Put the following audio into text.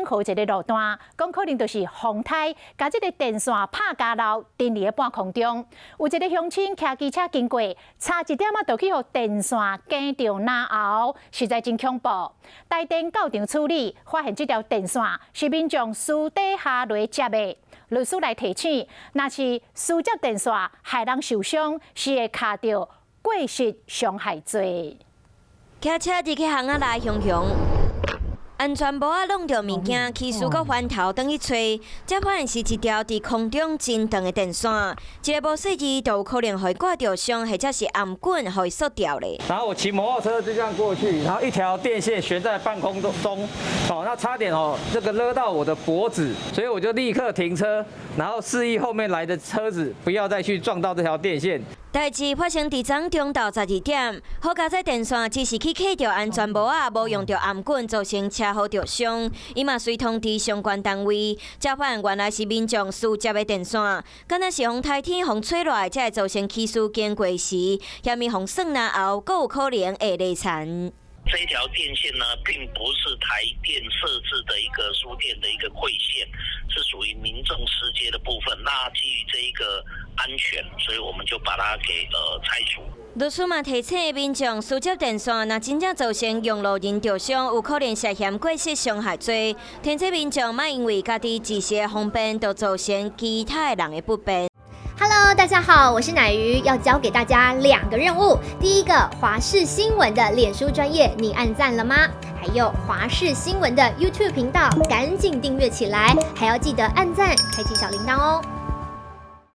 号一个路段，讲可能就是风台，甲这个电线拍架漏，停伫个半空中。有一个乡亲骑机车经过，差一点就去互电线夹着拿后，实在真恐怖。台电到场处理，发现这条电线是民众私底下落接的。律师来提醒，若是私接电线害人受伤，是会卡着过失伤害罪。骑车伫去巷仔来熊熊，安全帽仔弄着物件，起司搁翻头等去找，才发现是一条伫空中真长的电线，一个无细致就有可能会挂着伤，或者是暗棍会缩掉咧。然后我骑摩托车就这样过去，然后一条电线悬在半空中，那差点这个勒到我的脖子，所以我就立刻停车，然后示意后面来的车子不要再去撞到这条电线。代志发生伫昨中昼12点，好佳在电线只是去卡着安全帽啊，无用着暗棍，造成车祸着伤。伊嘛随通知相关单位，才发现原来是民众私接的电线，敢若是风台天风吹落来，才会造成起司经过时，嫌伊风算了后，阁有可能会累残。这一条电线呢，并不是台电设置的一个输电的一个馈线，是属于民众私接的部分。那基于这一个安全，所以我们就把它给拆除。律师嘛提醒民众私接电线，若真正造成用路人受伤，有可能涉嫌过失伤害罪。提醒民众莫因为家己自身的方便，就造成其他人的不便。Hello， 大家好，我是乃瑜，要教给大家2个任务。第一个，华视新闻的脸书专页，你按赞了吗？还有华视新闻的 YouTube 频道，赶紧订阅起来，还要记得按赞，开启小铃铛哦。